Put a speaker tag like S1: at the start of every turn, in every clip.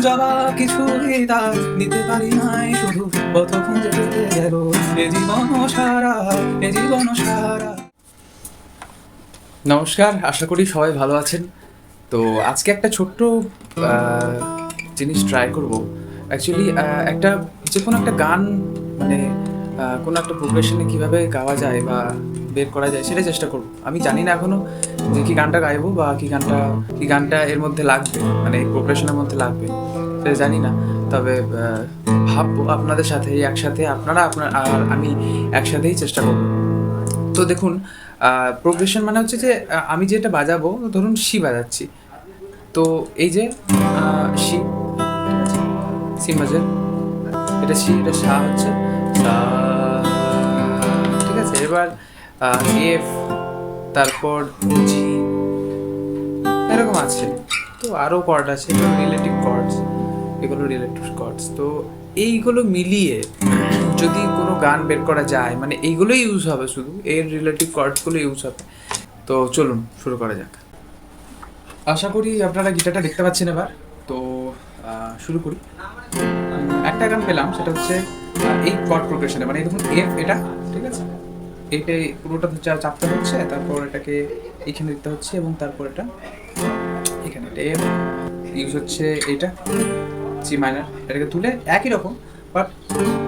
S1: জবাব কিছুই তার দিতে পারি নাই, শুধু পথ খুঁজে পেয়ে গেল এ জীবন সারা, এ জীবন সারা। নমস্কার, আশা করি সবাই ভালো আছেন। তো আজকে একটা ছোট্ট জিনিস ট্রাই করব। অ্যাকচুয়ালি একটা যে কোনো একটা গান মানে কোনো একটা প্রোগ্রেশনে কীভাবে গাওয়া যায় বা বের করা যায় সেটা চেষ্টা করব। আমি জানি না এখনও যে কী গানটা গাইবো বা কী গানটা এর মধ্যে লাগবে, মানে এই প্রোগ্রেশনের মধ্যে লাগবে সেটা জানি না। তবে ভাববো আপনাদের সাথে একসাথে, আপনার আর আমি একসাথেই চেষ্টা করব। তো দেখুন, প্রোগ্রেশন মানে হচ্ছে যে আমি যেটা বাজাবো, ধরুন সি বাজাচ্ছি, তো এই যে সি, সি মাঝের, এটা সি, এটা সা হচ্ছে সা, ঠিক আছে। এবার এফ, তারপর জি, এরকম আছে। তো আরও কর্ড আছে, রিলেটিভ কর্ডস, এগুলো রিলেটিভ কর্ডস। তো এইগুলো মিলিয়ে যদি কোনো গান বের করা যায়, মানে এইগুলোই ইউজ হবে, শুধু এর রিলেটিভ কর্ডসগুলো ইউজ হবে। তো চলুন শুরু করা যাক। আশা করি আপনারা গিটারটা দেখতে পাচ্ছেন এবার। তো শুরু করি। একটা গান পেলাম, সেটা হচ্ছে এই কর্ড প্রোগ্রেশনে, মানে দেখুন এফ, এটা ঠিক আছে, এইটাই পুরোটা চাপতে হচ্ছে, তারপর এটাকে এখানে দিতে হচ্ছে এবং তারপর এটা এখানে, এটা এফ ইউজ হচ্ছে, এইটা সি মাইনার, এটাকে তুলে একই রকম বাট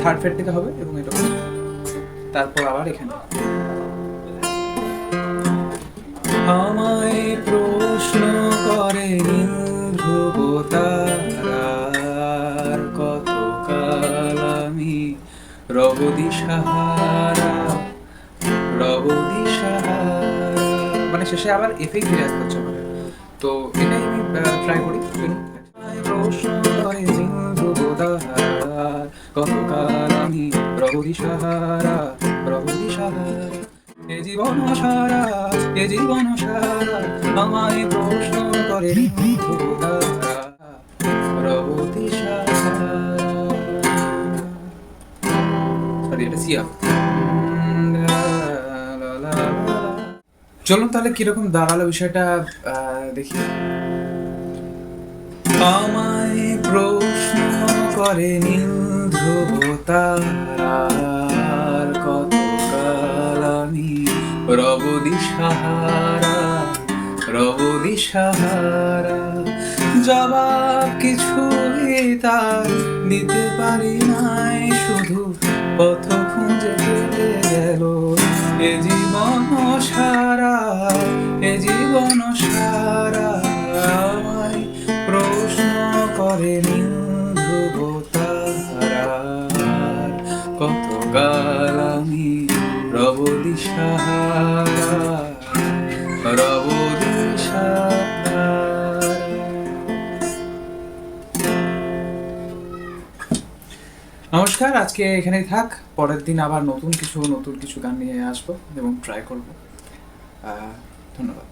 S1: থার্ড ফ্রেট থেকে হবে এবং এরকম, তারপর আবার এখানে। আমায় প্রশ্ন করে ধ্রুবতারার, কতকাল আমি রব দিশাহারা, রব দিশাহারা, মানে শেষে আবার এফেই ফিরে আসতে হচ্ছে আমাদের। তো এটাই আমি ট্রাই করি। প্রশ্ন করে ধ্রুবতারার, কতকাল আমি রব দিশাহারা, রব দিশাহারা, এ জীবন সারা, এ জীবন সারা, আমায় প্রশ্ন করে ধ্রুবতারা, রব দিশাহারা। সরি, এটা সিয়া। চলুন তাহলে কিরকম দাঁড়ালো বিষয়টা দেখি। আমায় প্রশ্ন করে নীল ধ্রুবতারার, কতকাল আমি রব দিশাহারা, রব দিশাহারা, জবাব কিছুই তার দিতে পারি নাই, শুধু পথ খুঁজে পেয়ে গেল এ জীবন সারা, এ জীবন সারা। আমায় প্রশ্ন করে নীল ধ্রুবতারার, কতকাল আমি রব দিশাহারা, রব দিশাহারা। নমস্কার, আজকে এখানেই থাক। পরের দিন আবার নতুন কিছু গান নিয়ে আসবো এবং ট্রাই করবো। ধন্যবাদ।